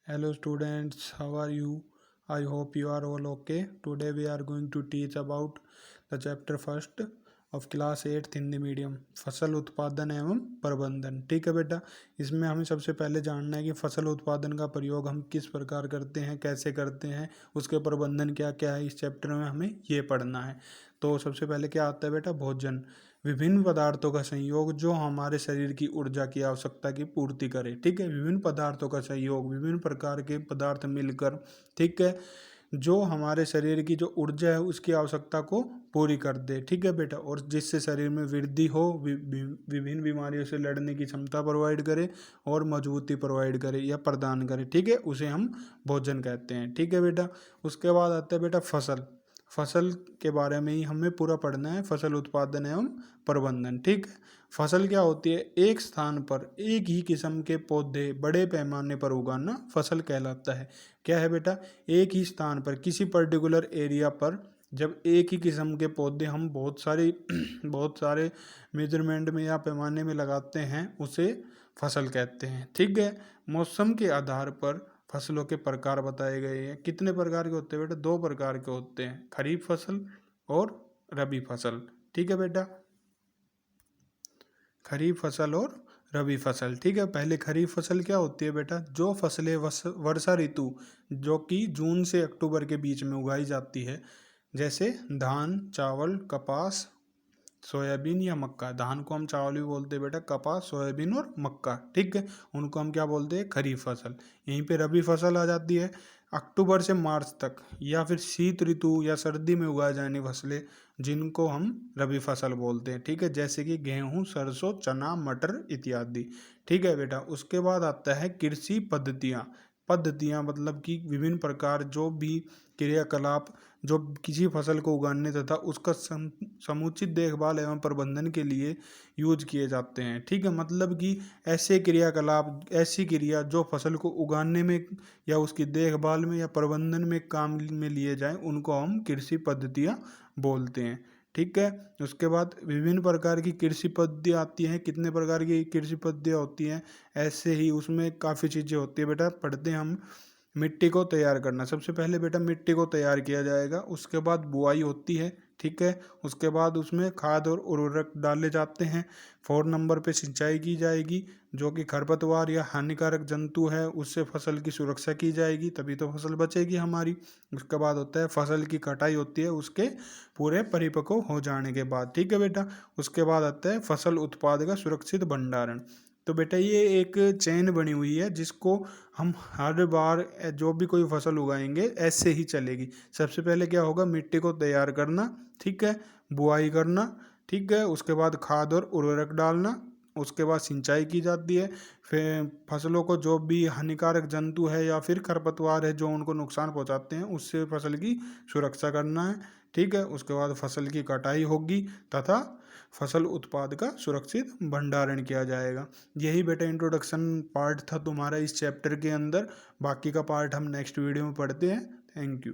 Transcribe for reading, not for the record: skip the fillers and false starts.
Hello students, how are you? I hope you are all okay. Today we are going to teach about the chapter first of class 8th Hindi medium फसल उत्पादन एवं प्रबंधन। ठीक है बेटा, इसमें हमें सबसे पहले जानना है कि फसल उत्पादन का प्रयोग हम किस प्रकार करते हैं, कैसे करते हैं, उसके प्रबंधन क्या क्या है। इस चैप्टर में हमें ये पढ़ना है। तो सबसे पहले क्या आता है बेटा, भोजन। विभिन्न पदार्थों का संयोग जो हमारे शरीर की ऊर्जा की आवश्यकता की पूर्ति करे। ठीक है, विभिन्न पदार्थों का संयोग, विभिन्न प्रकार के पदार्थ मिलकर, ठीक है, जो हमारे शरीर की जो ऊर्जा है उसकी आवश्यकता को पूरी कर दे। ठीक है बेटा, और जिससे शरीर में वृद्धि हो, विभिन्न बीमारियों से लड़ने की क्षमता प्रोवाइड करे और मजबूती प्रोवाइड करे या प्रदान करे। ठीक है, उसे हम भोजन कहते हैं। ठीक है बेटा, उसके बाद आता है बेटा फसल। फसल के बारे में ही हमें पूरा पढ़ना है, फसल उत्पादन एवं प्रबंधन। ठीक है, फसल क्या होती है, एक स्थान पर एक ही किस्म के पौधे बड़े पैमाने पर उगाना फसल कहलाता है। क्या है बेटा, एक ही स्थान पर किसी पर्टिकुलर एरिया पर जब एक ही किस्म के पौधे हम बहुत सारे मेजरमेंट में या पैमाने में लगाते हैं उसे फसल कहते हैं। ठीक है, मौसम के आधार पर फसलों के प्रकार बताए गए हैं। कितने प्रकार के होते हैं बेटा, 2 प्रकार के होते हैं, खरीफ फसल और रबी फसल। ठीक है बेटा, खरीफ फसल और रबी फसल। ठीक है, पहले खरीफ फसल क्या होती है बेटा, जो फसलें वर्षा ऋतु जो कि जून से अक्टूबर के बीच में उगाई जाती है, जैसे धान, चावल, कपास, सोयाबीन या मक्का। धान को हम चावल भी बोलते हैं बेटा, कपास, सोयाबीन और मक्का। ठीक है, उनको हम क्या बोलते हैं, खरीफ फसल। यहीं पे रबी फसल आ जाती है, अक्टूबर से मार्च तक या फिर शीत ऋतु या सर्दी में उगाए जाने फसलें, जिनको हम रबी फसल बोलते हैं। ठीक है, जैसे कि गेहूं, सरसों, चना, मटर इत्यादि। ठीक है बेटा, उसके बाद आता है कृषि पद्धतियाँ। पद्धतियाँ मतलब कि विभिन्न प्रकार जो भी क्रियाकलाप जो किसी फसल को उगाने तथा उसका समुचित देखभाल एवं प्रबंधन के लिए यूज किए जाते हैं। ठीक है, मतलब कि ऐसे क्रियाकलाप, ऐसी क्रिया जो फसल को उगाने में या उसकी देखभाल में या प्रबंधन में काम में लिए जाएं, उनको हम कृषि पद्धतियाँ बोलते हैं। ठीक है, उसके बाद विभिन्न प्रकार की कृषि पद्धतियाँ आती हैं। कितने प्रकार की कृषि पद्धतियाँ होती हैं, ऐसे ही उसमें काफ़ी चीज़ें होती है बेटा, पढ़ते हैं हम। मिट्टी को तैयार करना, सबसे पहले बेटा मिट्टी को तैयार किया जाएगा, उसके बाद बुआई होती है। ठीक है, उसके बाद उसमें खाद और उर्वरक डाले जाते हैं। 4 नंबर पे सिंचाई की जाएगी, जो कि खरपतवार या हानिकारक जंतु है उससे फसल की सुरक्षा की जाएगी, तभी तो फसल बचेगी हमारी। उसके बाद होता है फसल की कटाई होती है, उसके पूरे परिपक्व हो जाने के बाद। ठीक है बेटा, उसके बाद आता है फसल उत्पाद का सुरक्षित भंडारण। तो बेटा ये एक चेन बनी हुई है, जिसको हम हर बार जो भी कोई फसल उगाएंगे ऐसे ही चलेगी। सबसे पहले क्या होगा, मिट्टी को तैयार करना, ठीक है, बुआई करना, ठीक है, उसके बाद खाद और उर्वरक डालना, उसके बाद सिंचाई की जाती है। फिर फसलों को जो भी हानिकारक जंतु है या फिर खरपतवार है जो उनको नुकसान पहुंचाते हैं, उससे फसल की सुरक्षा करना है। ठीक है, उसके बाद फसल की कटाई होगी तथा फसल उत्पाद का सुरक्षित भंडारण किया जाएगा। यही बेटा इंट्रोडक्शन पार्ट था तुम्हारा इस चैप्टर के अंदर। बाकी का पार्ट हम नेक्स्ट वीडियो में पढ़ते हैं। Thank you.